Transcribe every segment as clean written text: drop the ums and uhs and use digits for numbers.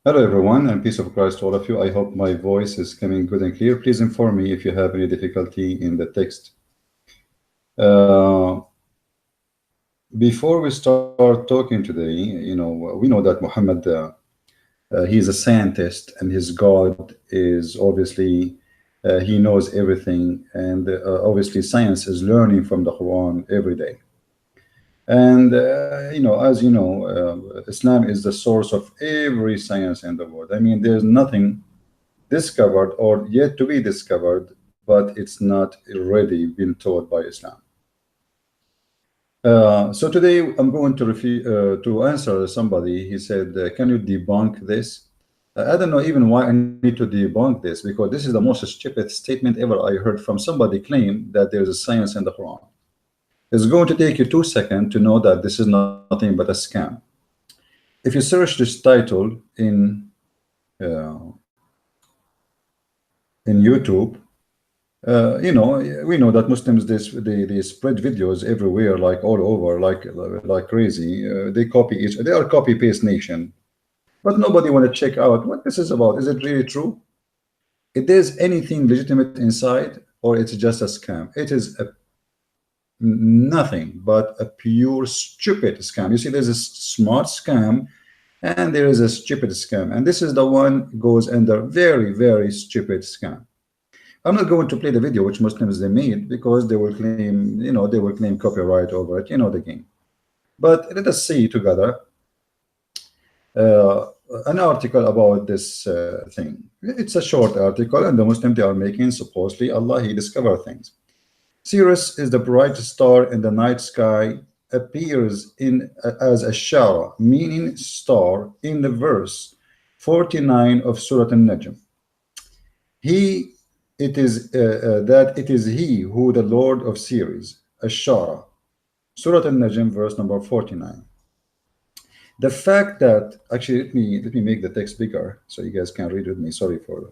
Hello, everyone, and peace of Christ to all of you. I hope my voice is coming good and clear. Please inform me if you have any difficulty in the text. Uh, Before we start talking today, we know that Muhammad, he's a scientist, and his God is obviously, he knows everything, and obviously science is learning from the Quran every day. And as you know, Islam is the source of every science in the world. I mean, there's nothing discovered or yet to be discovered, but it's not already been taught by Islam. So today I'm going to answer somebody. He said, "Can you debunk this?" I don't know even why I need to debunk this, because this is the most stupid statement ever I heard from somebody claim that there is a science in the Quran. It's going to take you 2 seconds to know that this is nothing but a scam. If you search this title uh, in YouTube, we know that Muslims they spread videos everywhere, like all over, like crazy. They copy each. They are copy paste nation, but nobody want to check out what this is about. Is it really true? If there's anything legitimate inside, or it's just a scam, it is nothing but a pure stupid scam. You see, there's a smart scam, and there is a stupid scam, and this is the one goes under very stupid scam. I'm not going to play the video which Muslims they made, because they will claim, they will claim copyright over it. You know the game. But let us see together uh, an article about this thing. It's a short article, and the Muslim they are making supposedly Allah he discovered things. Sirius is the bright star in the night sky, appears in as a shara, meaning star, in the verse 49 of Surah An-Najm. He it is that it is he who the Lord of Sirius, Ashara, Surah An-Najm, verse number 49. The fact that actually let me make the text bigger so you guys can read with me. Sorry for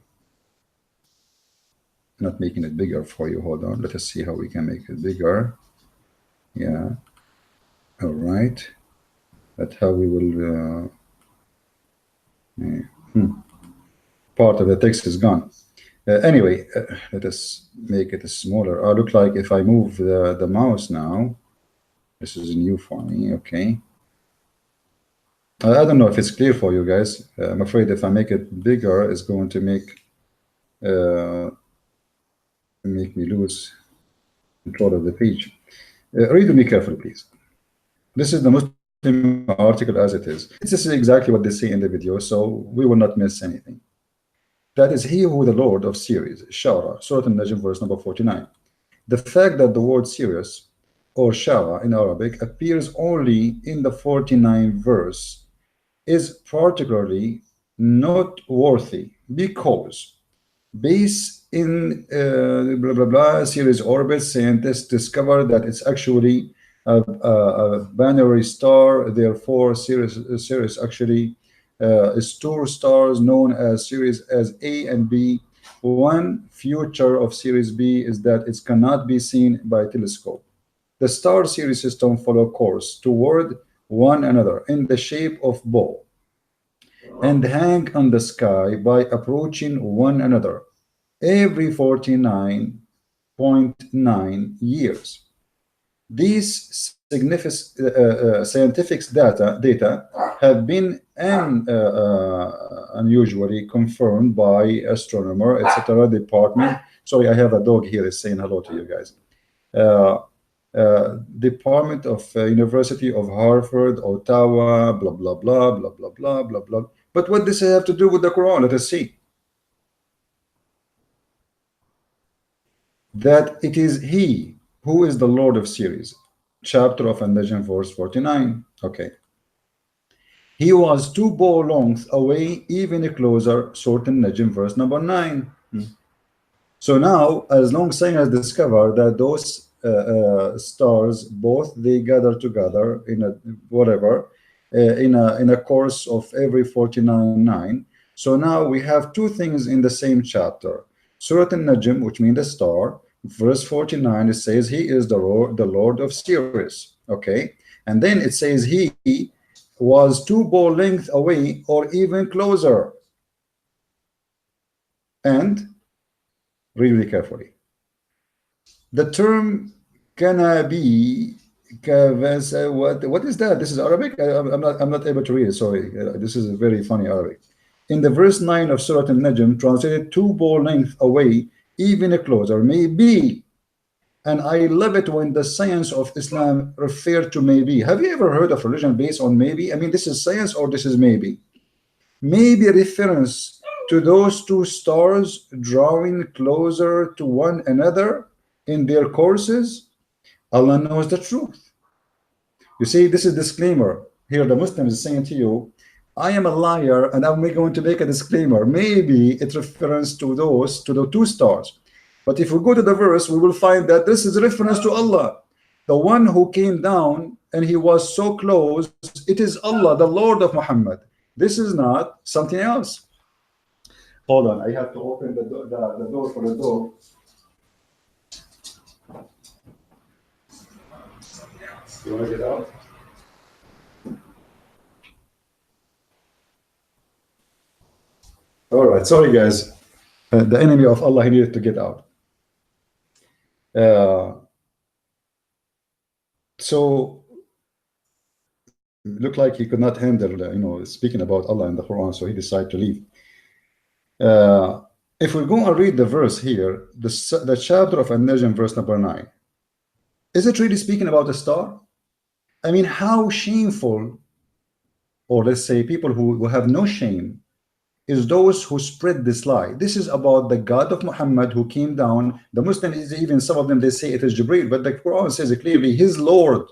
not making it bigger for you. Hold on, let us see how we can make it bigger. Yeah, all right. That's how we will part of the text is gone. Anyway, let us make it smaller. Look like if I move the mouse now, this is new for me. Okay. I don't know if it's clear for you guys. I'm afraid if I make it bigger, it's going to make me lose control of the page. Read with me carefully, please. This is the Muslim article as it is. This is exactly what they say in the video, so we will not miss anything. That is he who the Lord of Sirius, Shara, Surah An-Najm, verse number 49. The fact that the word Sirius or Shara in Arabic appears only in the 49th verse is particularly noteworthy, because based in blah blah blah Sirius orbit, scientists discovered that it's actually a binary star. Therefore, Sirius actually is two stars known as Sirius as A and B. One feature of Sirius B is that it cannot be seen by telescope. The star Sirius system follow course toward one another in the shape of bow, and hang on the sky by approaching one another every 49.9 years. These scientific data have been unusually confirmed by astronomer, etc. department. Sorry, I have a dog here is saying hello to you guys. Department of University of Harvard, Ottawa, blah blah blah blah blah blah blah blah. But what does it have to do with the Quran? Let us see. That it is he who is the Lord of Sirius, chapter of An-Najm, verse 49. Okay. He was two bow lengths away, even closer, Surah An-Najm, verse number 9. So now, as long as science discovered that those stars, both they gather together in a whatever, in a course of every 49.9. So now we have two things in the same chapter. Surah An-Najm, which means the star, verse 49, it says he is the Lord of Sirius. Okay, and then it says he was 2 ball length away or even closer. And read really carefully. The term kana be what is that? This is Arabic. I'm not able to read it. Sorry, this is a very funny Arabic. In the verse 9 of Surah An-Najm, translated 2 ball length away, even closer, maybe. And I love it when the science of Islam referred to maybe. Have you ever heard of religion based on maybe? I mean, this is science or this is maybe? Maybe a reference to those 2 stars drawing closer to one another in their courses. Allah knows the truth. You see, this is disclaimer. Here the Muslim is saying to you, I am a liar and I'm going to make a disclaimer. Maybe it refers to the 2 stars. But if we go to the verse, we will find that this is a reference to Allah. The one who came down and he was so close, it is Allah, the Lord of Muhammad. This is not something else. Hold on, I have to open the door for the dog. You want to get out? All right, sorry guys. The enemy of Allah, he needed to get out. So looked like he could not handle, speaking about Allah in the Quran, so he decided to leave. If we go and read the verse here, the chapter of An-Najm, verse number 9, is it really speaking about a star? I mean, how shameful, or let's say people who have no shame, is those who spread this lie. This is about the God of Muhammad who came down. The Muslims, even some of them, they say it is Jibreel, but the Quran says it clearly, his Lord.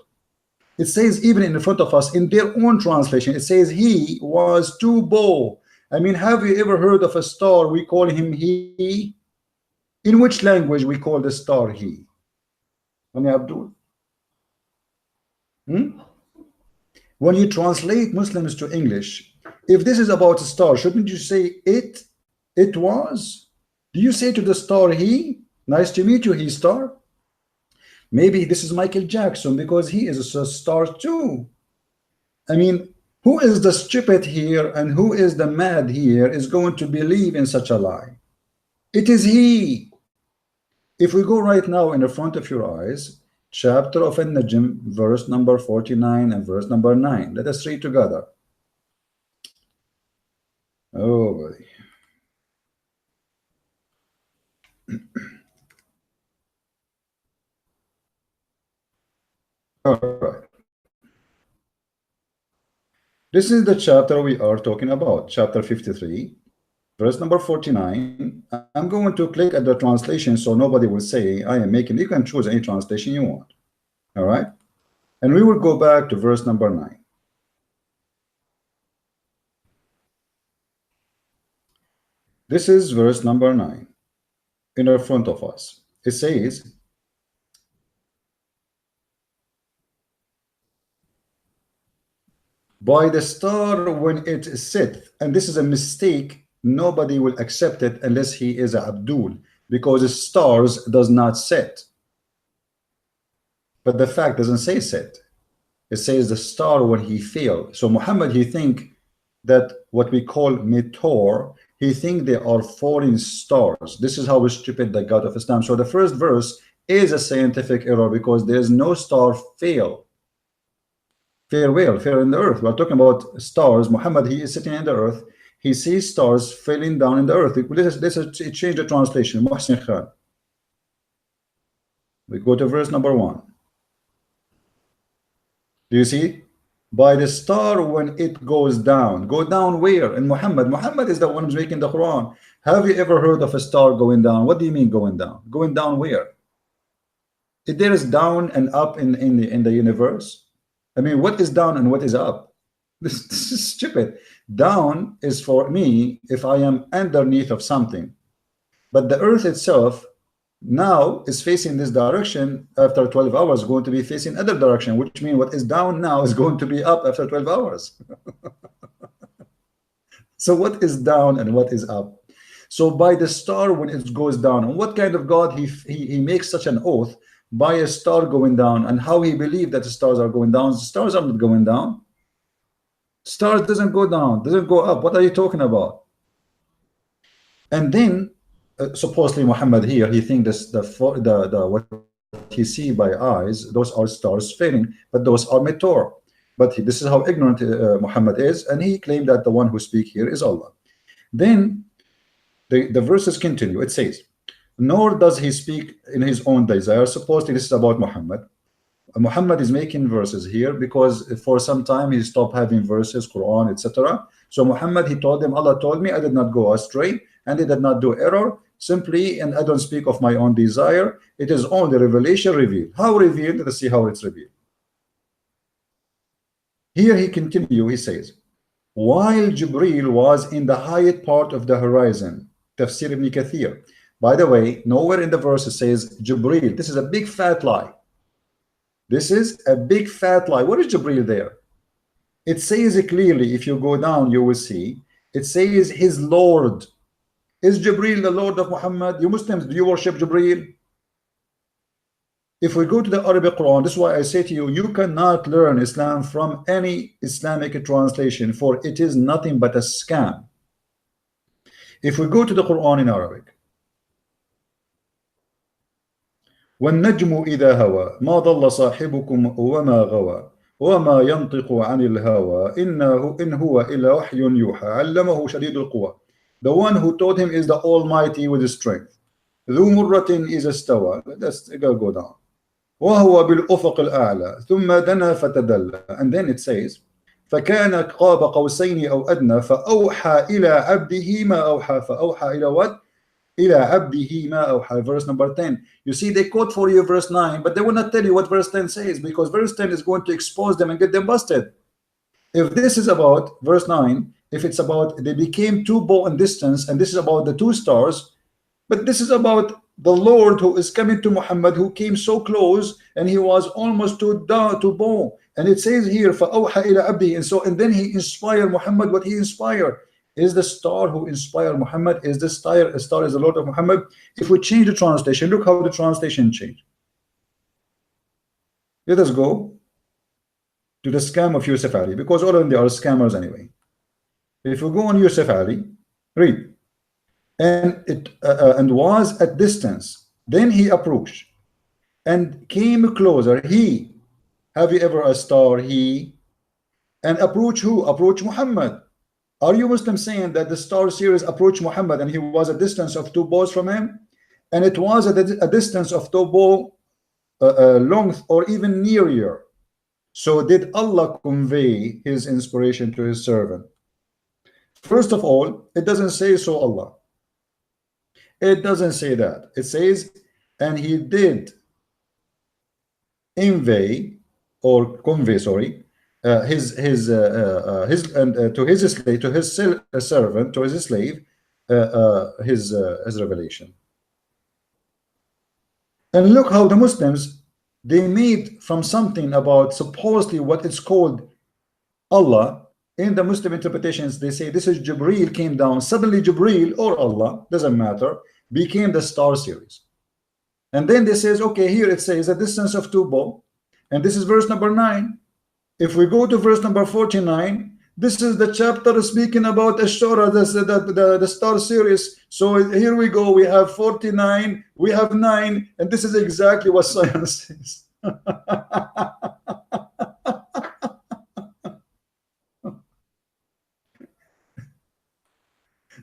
It says even in front of us, in their own translation, it says he was 2 ball. I mean, have you ever heard of a star? We call him he. In which language we call the star he? Abdul. When you translate Muslims to English, if this is about a star, shouldn't you say it was? Do you say to the star he? Nice to meet you, he star. Maybe this is Michael Jackson because he is a star too. I mean, who is the stupid here and who is the mad here is going to believe in such a lie? It is he. If we go right now in the front of your eyes, chapter of An-Najm, verse number 49 and verse number 9. Let us read together. Oh, buddy. All right. This is the chapter we are talking about, chapter 53, verse number 49. I'm going to click at the translation so nobody will say I am making. You can choose any translation you want. All right. And we will go back to verse number 9. This is verse number 9 in front of us. It says, by the star when it is set, and this is a mistake, nobody will accept it unless he is a Abdul, because the stars does not set. But the fact doesn't say set. It says the star when he failed. So Muhammad, he think that what we call meteor, he think they are falling stars. This is how stupid the God of Islam. So the first verse is a scientific error because there's no star fail. Farewell, fail in the earth. We're talking about stars. Muhammad, he is sitting in the earth. He sees stars falling down in the earth. Let's change the translation. Muhsin Khan. We go to verse number 1. Do you see? By the star when it goes down. Go down where? In Muhammad. Muhammad is the one who's making the Quran. Have you ever heard of a star going down? What do you mean going down? Going down where? If there is down and up in the universe. I mean, what is down and what is up? This is stupid. Down is for me if I am underneath of something. But the earth itself now is facing this direction. After 12 hours going to be facing other direction, which means what is down now is going to be up after 12 hours. So what is down and what is up? So by the star when it goes down, and what kind of God he makes such an oath by a star going down, and how he believed that the stars are going down. The stars are not going down. Stars doesn't go down, doesn't go up. What are you talking about? And then supposedly Muhammad here, he thinks this the what he see by eyes, those are stars failing, but those are meteor. But this is how ignorant Muhammad is, and he claimed that the one who speak here is Allah. Then the verses continue. It says, nor does he speak in his own desire. Supposedly this is about Muhammad. Muhammad is making verses here because for some time he stopped having verses, Quran, etc. So Muhammad, he told them, Allah told me I did not go astray and I did not do error simply, and I don't speak of my own desire. It is only revelation revealed. How revealed? Let's see how it's revealed. Here he continue, he says, while Jibril was in the highest part of the horizon, Tafsir ibn Kathir. By the way, nowhere in the verse it says Jibril. This is a big fat lie. This is a big fat lie. What is Jibril there? It says it clearly. If you go down, you will see. It says his Lord. Is Jibril the Lord of Muhammad? You Muslims, do you worship Jibril? If we go to the Arabic Quran, this is why I say to you, you cannot learn Islam from any Islamic translation, for it is nothing but a scam. If we go to the Quran in Arabic, وَالنَّجْمُ إِذَا هَوَى مَا ضَلَّ صَاحِبُكُمْ وَمَا غَوَى وَمَا يَنطِقُ عَنِ الْهَوَى إِنْ هُوَ إِلَّا وَحْيٌ يُوحَى عَلَّمَهُ شَدِيدُ الْقُوَى. The one who taught him is the Almighty with strength. ذُو مُرَّةٍ إِذَا اسْتَوَى. Let's go down. وَهُوَ بِالْأُفُقِ الْأَعْلَى ثُمَّ دَنَا فَتَدَلَّى. And then it says, فَكَانَ قَابَ قَوْسَيْنِ أَوْ أَدْنَى فَأَوْحَى إِلَى عَبْدِهِ مَا أَوْحَى. فَأَوْحَى إِلَى what? إِلَى عَبْدِهِ مَا أَوْحَى. Verse number 10. You see, they quote for you verse 9, but they will not tell you what verse 10 says, because verse 10 is going to expose them and get them busted. If this is about verse 9, if it's about they became two bow in distance, and this is about the two stars, but this is about the Lord who is coming to Muhammad, who came so close and he was almost to bow. And it says here, فَأَوْحَى إِلَى عَبْدِهِ. And then he inspired Muhammad what he inspired. Is the star who inspired Muhammad? Is the star is the Lord of Muhammad? If we change the translation, look how the translation changed. Let us go to the scam of Yusuf Ali, because all of them, they are scammers anyway. If we go on Yusuf Ali, read. And it and was at distance. Then he approached and came closer. He, have you ever a star? He, and approach who? Approach Muhammad. Are you Muslims saying that the star Sirius approached Muhammad and he was a distance of two bows from him? And it was at a distance of two bow length or even nearer. So did Allah convey his inspiration to his servant? First of all, it doesn't say so Allah. It doesn't say that. It says, and he did convey, sorry, his and to his slave, to his servant, to his slave, his revelation. And look how the Muslims, they made from something about supposedly what it's called Allah. In the Muslim interpretations, they say this is Jibril came down. Suddenly Jibril or Allah, doesn't matter, became the star Sirius. And then they says, okay, here it says a distance of two bow, and this is verse number 9. If we go to verse number 49, this is the chapter speaking about Ashura, the star Sirius. So here we go, we have 49, we have 9, and this is exactly what science says.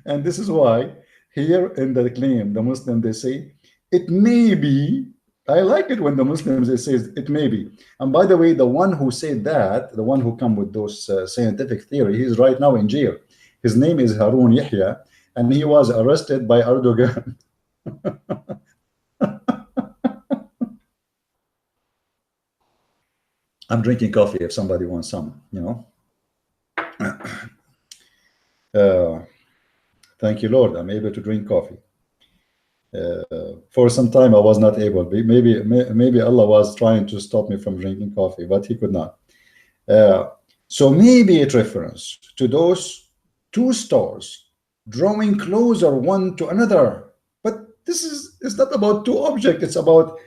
And this is why here in the claim, the Muslim, they say, it may be. I like it when the Muslims, they say it may be. And by the way, the one who said that, the one who come with those scientific theory, he's right now in jail. His name is Harun Yahya, and he was arrested by Erdogan. I'm drinking coffee if somebody wants some, you know. Thank you, Lord. I'm able to drink coffee. For some time, I was not able. Maybe Allah was trying to stop me from drinking coffee, but He could not. So maybe it refers to those two stars drawing closer one to another. But this it's not about two objects. It's about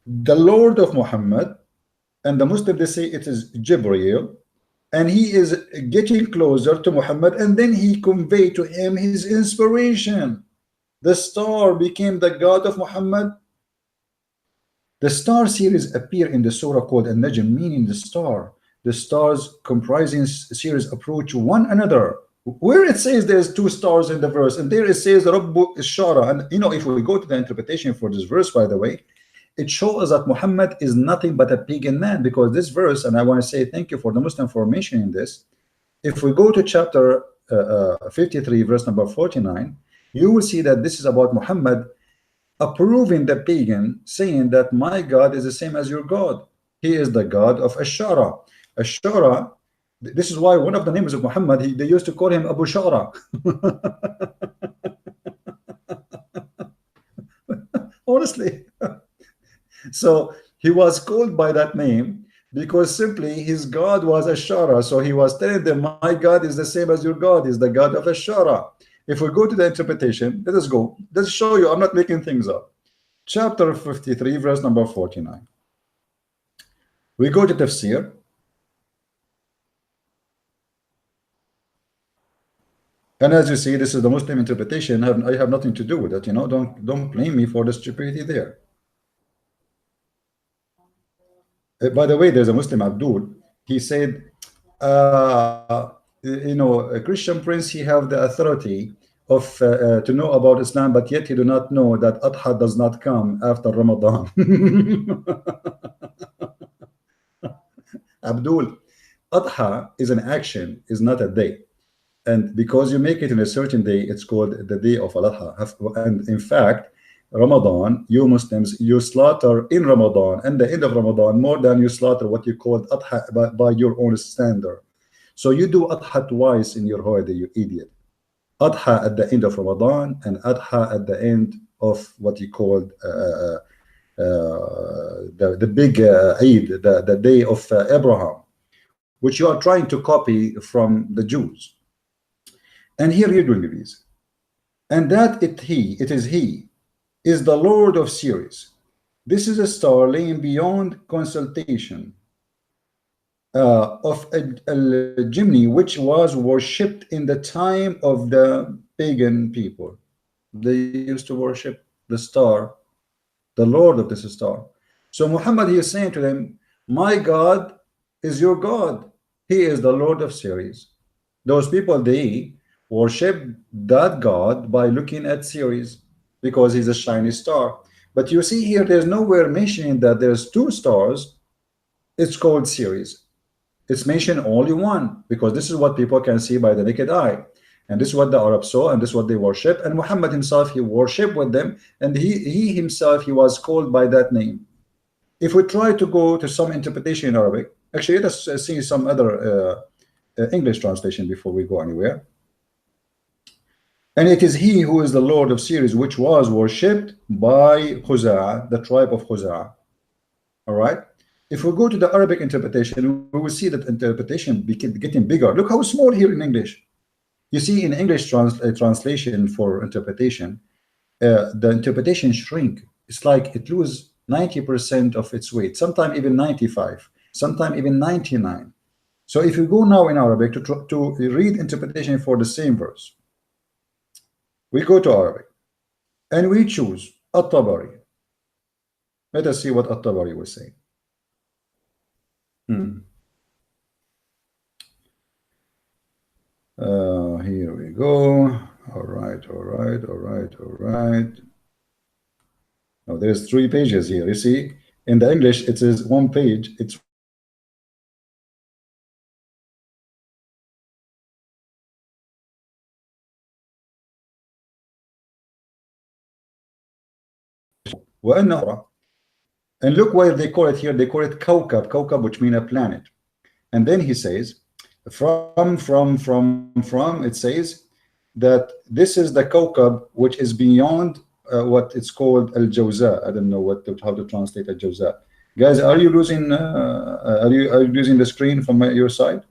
the Lord of Muhammad, and the Muslim, they say it is Jibreel, and he is getting closer to Muhammad, and then he conveyed to him his inspiration. The star became the god of Muhammad. The star series appear in the surah called An-Najm, meaning the star. The stars comprising series approach one another. Where it says there's two stars in the verse, and there it says Rabbu Ishara. And you know, if we go to the interpretation for this verse, by the way, it shows that Muhammad is nothing but a pagan man, because this verse, and I want to say thank you for the Muslim formation in this. If we go to chapter 53, verse number 49, you will see that this is about Muhammad approving the pagan, saying that my God is the same as your God. He is the God of Ashara. Ashara, this is why one of the names of Muhammad, they used to call him Abu Shara. Honestly. So he was called by that name because simply his God was Ashara. So he was telling them, my God is the same as your God, is the God of Ashara. If we go to the interpretation, let us go. Let's show you, I'm not making things up. Chapter 53, verse number 49. We go to Tafsir. And as you see, this is the Muslim interpretation. I have nothing to do with it. You know, don't blame me for the stupidity there. By the way, there's a Muslim, Abdul. He said, you know, a Christian prince, he have the authority of to know about Islam, but yet he do not know that Adha does not come after Ramadan. Abdul, Adha is an action, is not a day. And because you make it in a certain day, it's called the day of Al-Adha. And in fact, Ramadan, you Muslims, you slaughter in Ramadan and the end of Ramadan more than you slaughter what you call Adha by your own standard. So you do Adha twice in your holiday, you idiot. Adha at the end of Ramadan and Adha at the end of what you called the big Eid, the day of Abraham, which you are trying to copy from the Jews. And here you're doing this. And that it is he, is the Lord of Sirius. This is a star laying beyond consultation of a chimney which was worshipped in the time of the pagan people. They used to worship the star, the Lord of this star. So Muhammad, he is saying to them, my God is your God. He is the Lord of Sirius. Those people, they worship that God by looking at Sirius because he's a shiny star. But you see here, there's nowhere mentioning that there's two stars. It's called Sirius. It's mentioned only one, because this is what people can see by the naked eye. And this is what the Arabs saw, and this is what they worship. And Muhammad himself, he worshiped with them, and he himself, he was called by that name. If we try to go to some interpretation in Arabic, actually, let us see some other English translation before we go anywhere. And it is he who is the Lord of Sirius, which was worshipped by Khuza'a, the tribe of Khuza'a. All right. If we go to the Arabic interpretation, we will see that interpretation getting bigger. Look how small here in English. You see, in English translation for interpretation, the interpretation shrink. It's like it loses 90% of its weight, sometimes even 95, sometimes even 99. So if you go now in Arabic to read interpretation for the same verse, we go to Arabic and we choose At-Tabari. Let us see what At-Tabari will say. Here we go. All right. Now there's 3 pages here. You see, in the English it is 1 page. It's and look why they call it here. They call it Kawkab, which means a planet. And then he says, from it says that this is the Kawkab which is beyond what it's called Al-Jawza. I don't know how to translate Al-Jawza. Guys, are you losing are you losing the screen from your side?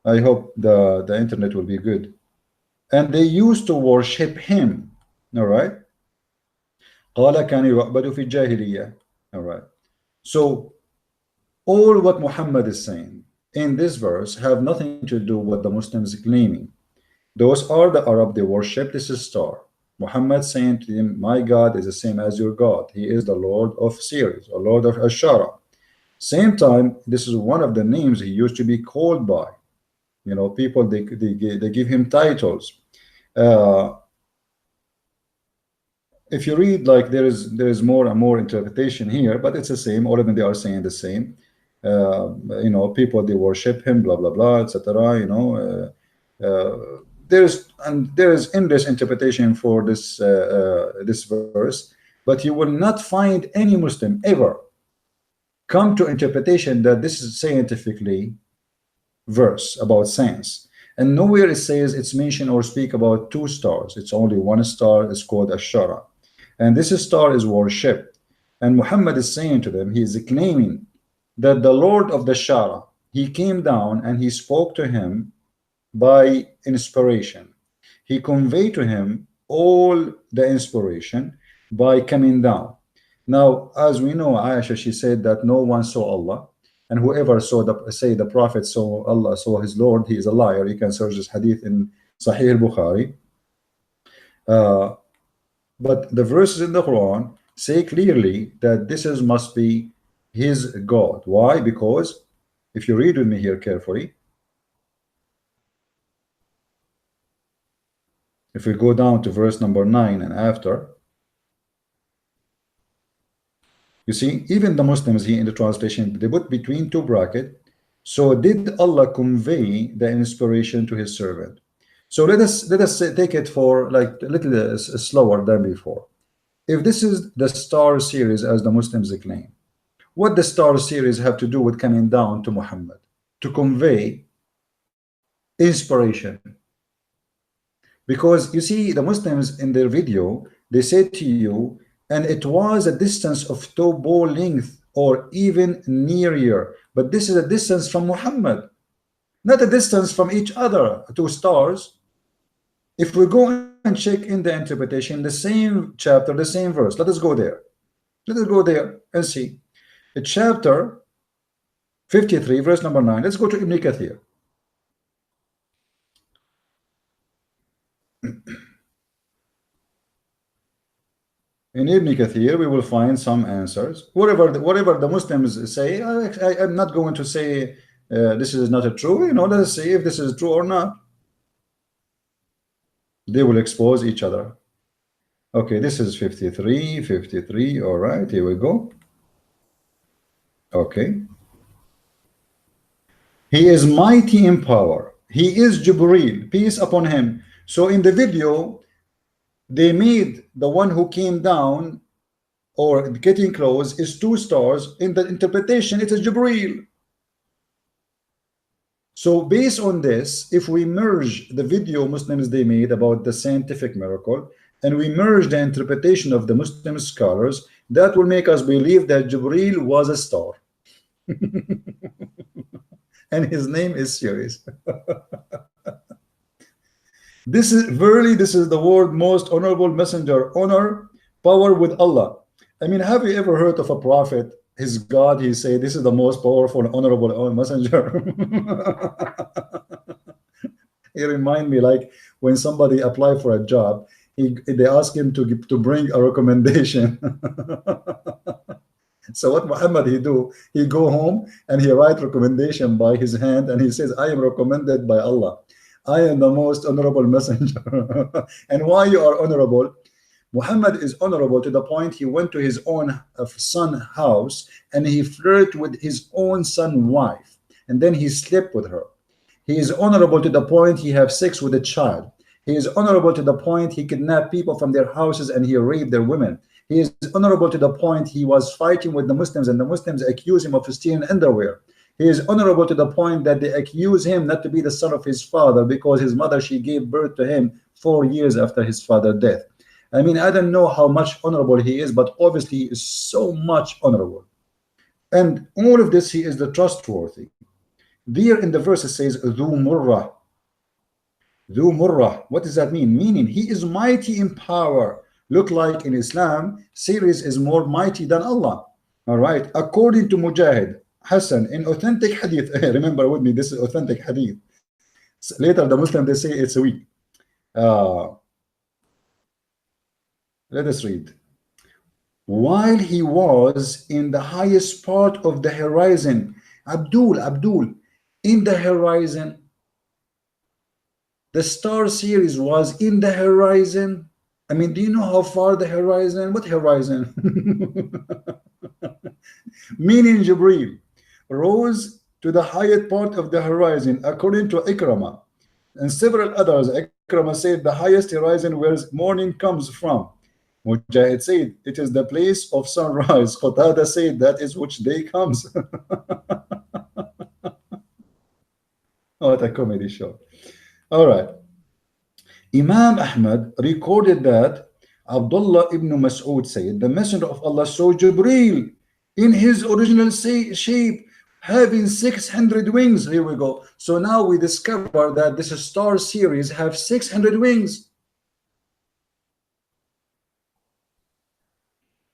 I hope the internet will be good. And they used to worship him. All right. قال كان يعبد في الجاهلية. All right. So All what Muhammad is saying in this verse have nothing to do with the Muslims claiming. Those are the Arab, they worship this star. Muhammad saying to them, my God is the same as your God. He is the Lord of Sirius, or Lord of Ashara. Same time, this is one of the names he used to be called by. You know, people, they give him titles. Uh, if you read, like, there is more and more interpretation here, but it's the same. All of them, they are saying the same. You know, people, they worship him, blah blah blah, etc. You know, there is endless interpretation for this verse, but you will not find any Muslim ever come to interpretation that this is scientifically verse about science, and nowhere it says it's mentioned or speak about two stars. It's only one star. It's called Ashara, and this star is worshipped. And Muhammad is saying to them, he is claiming that the Lord of the Shara, he came down and he spoke to him by inspiration. He conveyed to him all the inspiration by coming down. Now, as we know, Aisha, she said that no one saw Allah, and whoever saw the Prophet saw Allah, saw his Lord, he is a liar. You can search this hadith in Sahih al-Bukhari. But the verses in the Quran say clearly that this must be his God. Why? Because if you read with me here carefully, if we go down to verse number 9 and after, you see, even the Muslims here in the translation, they put between two brackets. So did Allah convey the inspiration to his servant? So let us take it for like a little slower than before. If this is the star series as the Muslims claim, what the star series have to do with coming down to Muhammad to convey inspiration? Because you see, the Muslims in their video, they say to you, and it was a distance of two bow length or even nearer, but this is a distance from Muhammad, not a distance from each other, two stars. If we go and check in the interpretation, the same chapter, the same verse, let us go there. Let us go there and see. Chapter 53, verse number 9. Let's go to Ibn Kathir. In Ibn Kathir, we will find some answers. Whatever the Muslims say, I'm not going to say this is not a true. You know, let us see if this is true or not. They will expose each other. Okay, this is 53. All right, here we go. Okay. He is mighty in power. He is Jibreel, peace upon him. So in the video, they made the one who came down or getting close is two stars. In the interpretation, it is Jibreel. So based on this, if we merge the video Muslims they made about the scientific miracle, and we merge the interpretation of the Muslim scholars, that will make us believe that Jibreel was a star. And his name is Sirius. This is the world most honorable messenger, honor, power with Allah. I mean, have you ever heard of a prophet, his God, he say this is the most powerful, honorable messenger? He remind me like when somebody apply for a job, they ask him to bring a recommendation. So what Muhammad he do? He go home and he write recommendation by his hand, and he says, I am recommended by Allah. I am the most honorable messenger. And why you are honorable? Muhammad is honorable to the point he went to his own son house and he flirted with his own son wife, and then he slept with her. He is honorable to the point he have sex with a child. He is honorable to the point he kidnapped people from their houses and he raped their women. He is honorable to the point he was fighting with the Muslims and the Muslims accuse him of stealing underwear. He is honorable to the point that they accuse him not to be the son of his father because his mother, she gave birth to him 4 years after his father's death. I mean, I don't know how much honorable he is, but obviously he is so much honorable. And all of this, he is the trustworthy. There in the verse it says, Dhu Murrah. Dhu Murrah. What does that mean? Meaning he is mighty in power. Look like in Islam, Sirius is more mighty than Allah. All right. According to Mujahid, Hassan, in authentic hadith, remember with me, this is authentic hadith. Later, the Muslim, they say it's weak. Uh, let us read. While he was in the highest part of the horizon, Abdul, in the horizon, the star series was in the horizon. I mean, do you know how far the horizon? What horizon? Meaning Jibreel rose to the highest part of the horizon, according to Ikrama. And several others, Ikrama said the highest horizon where morning comes from. Mujahid said it is the place of sunrise. Qatada said that is which day comes. What a comedy show. All right. Imam Ahmad recorded that Abdullah ibn Mas'ud said the Messenger of Allah saw Jibreel in his original shape having 600 wings. Here we go. So now we discover that this star series have 600 wings.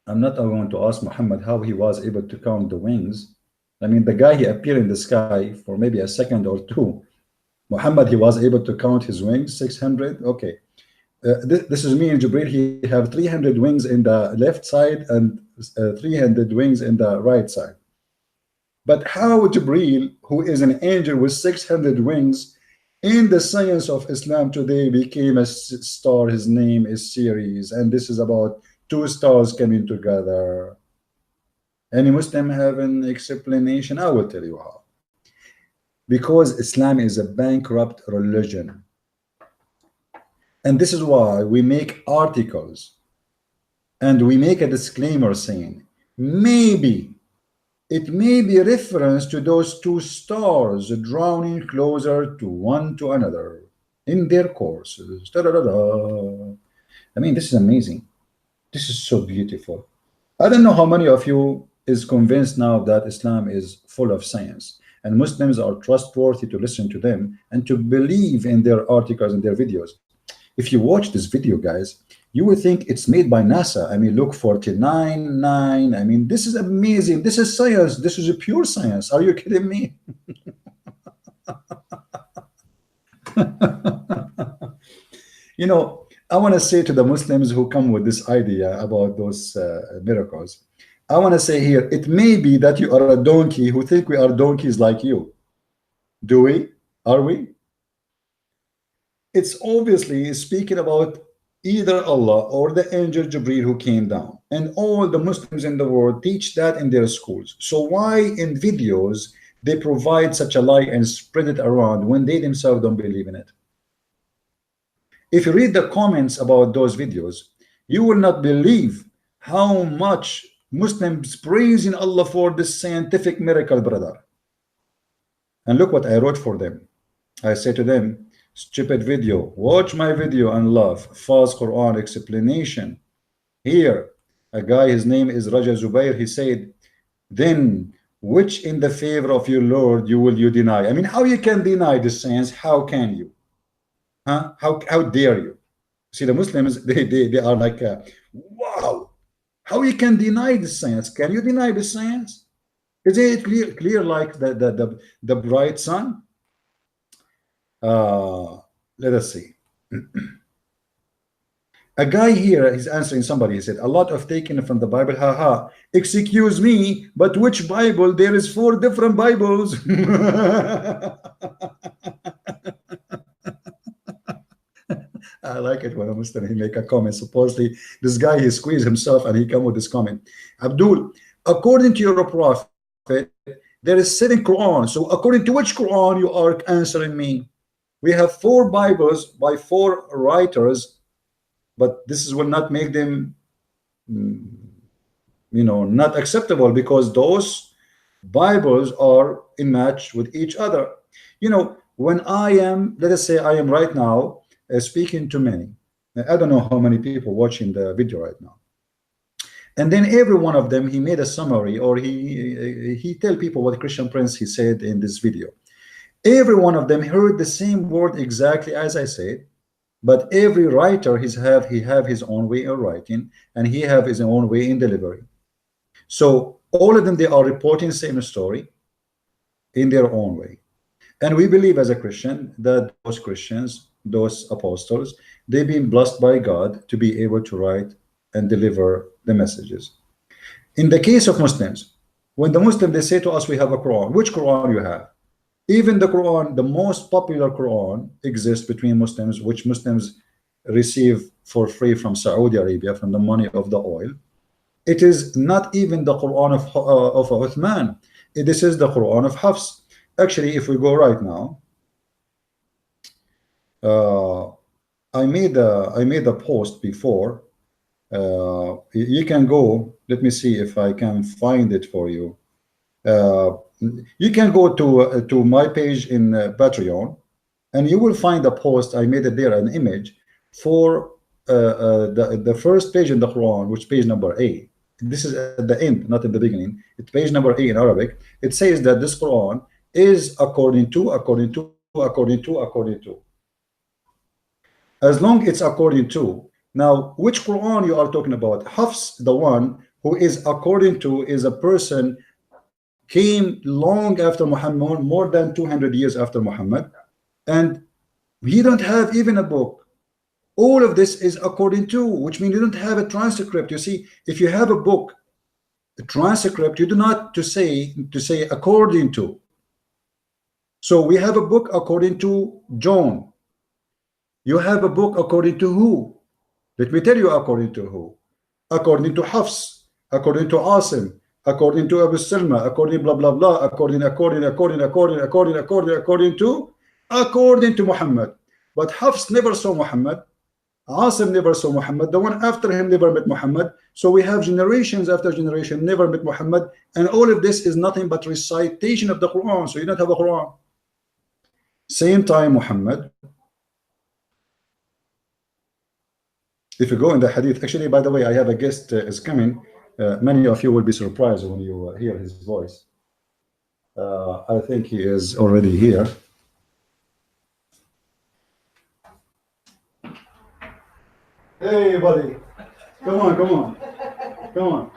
I'm not going to ask Muhammad how he was able to count the wings. I mean, the guy, he appeared in the sky for maybe a second or two. Muhammad, he was able to count his wings, 600. Okay. This is me and Jibreel. He have 300 wings in the left side and 300 wings in the right side. But how Jibreel, who is an angel with 600 wings, in the science of Islam today became a star? His name is Sirius, and this is about two stars coming together. Any Muslim have an explanation? I will tell you how. Because Islam is a bankrupt religion. And this is why we make articles and we make a disclaimer saying, maybe it may be a reference to those two stars drawing closer to one to another in their courses. Da, da, da, da. I mean, this is amazing. This is so beautiful. I don't know how many of you is convinced now that Islam is full of science and Muslims are trustworthy to listen to them and to believe in their articles and their videos. If you watch this video, guys, you will think it's made by NASA. I mean, look, 49.9. I mean, this is amazing. This is science. This is a pure science. Are you kidding me? You know, I want to say to the Muslims who come with this idea about those miracles, I want to say here, it may be that you are a donkey who think we are donkeys like you. Do we? Are we? It's obviously speaking about either Allah or the angel Jibreel who came down. And all the Muslims in the world teach that in their schools. So why in videos they provide such a lie and spread it around when they themselves don't believe in it? If you read the comments about those videos, you will not believe how much Muslims praising Allah for this scientific miracle, brother. And look what I wrote for them. I say to them, stupid video, watch my video and love. False Quran explanation. Here, a guy, his name is Raja Zubair, he said, then which in the favor of your Lord will you deny? I mean, how you can deny the science? How can you? Huh? How dare you? See, the Muslims, they are like, wow, how you can deny the science? Can you deny the science? Is it clear like the bright sun? Let us see. A guy here is answering somebody. He said, a lot of taken from the Bible. Haha. Excuse me, but which Bible? There is 4 different Bibles. I like it when a Muslim he make a comment. Supposedly, this guy he squeezed himself and he come with this comment. Abdul, according to your prophet, there is 7 Quran. So according to which Quran you are answering me? We have 4 Bibles by 4 writers, but this will not make them, not acceptable because those Bibles are in match with each other. When I am, let us say I am right now speaking to many. I don't know how many people watching the video right now. And then every one of them, he made a summary or he tell people what Christian Prince he said in this video. Every one of them heard the same word exactly as I said, but every writer he have his own way of writing and he have his own way in delivery. So all of them, they are reporting the same story, in their own way. And we believe as a Christian that those Christians, those apostles, they've been blessed by God to be able to write and deliver the messages. In the case of Muslims, when the Muslim, they say to us, we have a Quran. Which Quran you have? Even the Quran, the most popular Quran exists between Muslims, which Muslims receive for free from Saudi Arabia, from the money of the oil. It is not even the Quran of Uthman. This is the Quran of Hafs. Actually, if we go right now, I made a post before. You can go. Let me see if I can find it for you. You can go to my page in Patreon, and you will find a post. I made it there, an image for the first page in the Quran, which page number A. This is at the end, not in the beginning. It's page number A in Arabic. It says that this Quran is according to. As long it's according to. Now, which Quran you are talking about? Hafs, the one who is according to, is a person came long after Muhammad, more than 200 years after Muhammad, and he don't have even a book. All of this is according to, which means you don't have a transcript. You see, if you have a book, a transcript, you do not to say according to. So we have a book according to John. You have a book according to who? Let me tell you according to who. According to Hafs, according to Asim, according to Abu Salma, according blah blah blah, according to Muhammad. But Hafs never saw Muhammad. Asim never saw Muhammad. The one after him never met Muhammad. So we have generations after generation never met Muhammad, and all of this is nothing but recitation of the Quran. So you don't have a Quran. Same time Muhammad. If you go in the hadith, actually, by the way, I have a guest is coming. Many of you will be surprised when you hear his voice. I think he is already here. Hey, buddy. Come on, come on. Come on.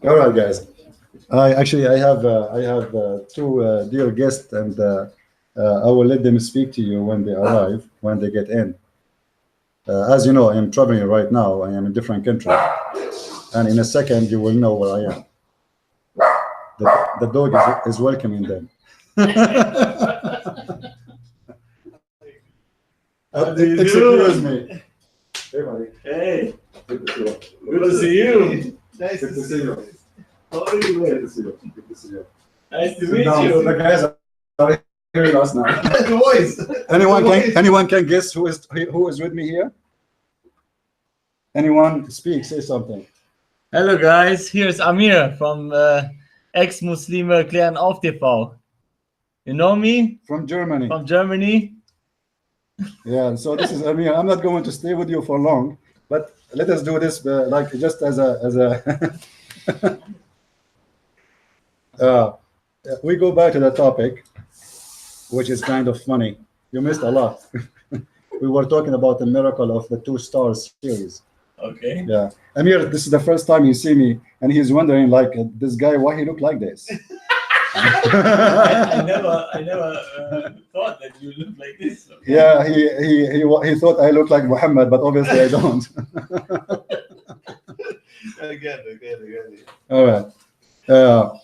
All right, guys. I have two dear guests, and I will let them speak to you when they arrive, when they get in. As you know, I am traveling right now. I am in a different country, and in a second you will know where I am. The dog is welcoming them. Excuse me. Hey, buddy. Hey. Good to see you. Good to see you. Nice to see you. How are you? Good to see you. Good to see you. Nice to meet you. The guys are hearing us now. The voice. Anyone can guess who is with me here? Anyone speak? Say something. Hello guys, here's Amir from Ex-Muslime Klären auf TV. You know me? From Germany. From Germany. Yeah, so this is Amir. I'm not going to stay with you for long, but let us do this like just as a we go back to the topic, which is kind of funny. You missed a lot. We were talking about the miracle of the 2 stars series. Okay. Yeah, Amir, this is the first time you see me, and he's wondering, like, this guy, why he look like this? I never thought that you look like this. Okay. Yeah, he thought I look like Muhammad, but obviously I don't. I get it. All right.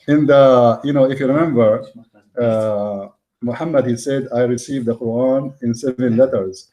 In the, if you remember, Muhammad, he said, I received the Quran in 7 letters.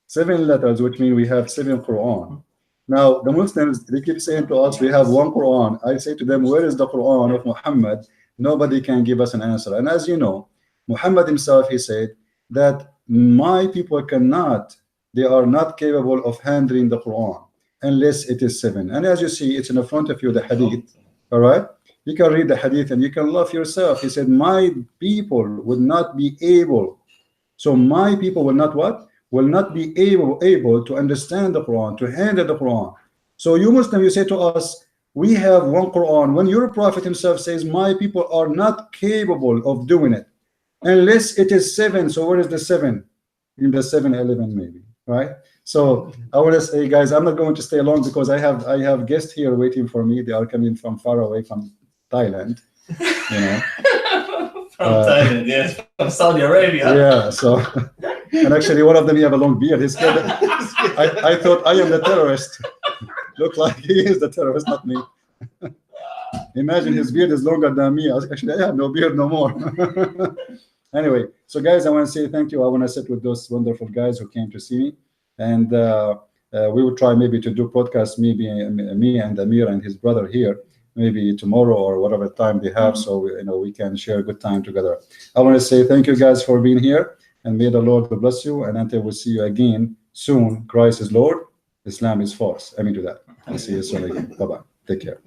7 letters, which means we have 7 Quran. Now, the Muslims, they keep saying to us, we have 1 Quran. I say to them, where is the Quran of Muhammad? Nobody can give us an answer. And as you know, Muhammad himself, he said that my people cannot, they are not capable of handling the Quran unless it is 7. And as you see, it's in the front of you, the hadith. All right? You can read the hadith and you can love yourself. He said, my people would not be able. So my people will not what? Will not be able to understand the Quran, to handle the Quran. So you Muslim, you say to us, we have 1 Quran. When your Prophet himself says, my people are not capable of doing it unless it is 7. So where is the 7? In the 7-11 maybe, right? So I want to say, guys, I'm not going to stay long because I have guests here waiting for me. They are coming from far away, from Thailand, you know. From Thailand, yes, from Saudi Arabia. Yeah, so and actually one of them he have a long beard. He's scared. I thought I am the terrorist. Look like he is the terrorist, not me. Imagine his beard is longer than me. Actually, I have no beard no more. Anyway, so guys, I want to say thank you. I want to sit with those wonderful guys who came to see me, and we will try maybe to do podcasts, maybe me and Amir and his brother here, maybe tomorrow or whatever time they have, so we can share a good time together. I want to say thank you guys for being here, and may the Lord bless you. And until we see you again soon, Christ is Lord, Islam is false. I mean to that. I'll see you soon again. Bye bye. Take care.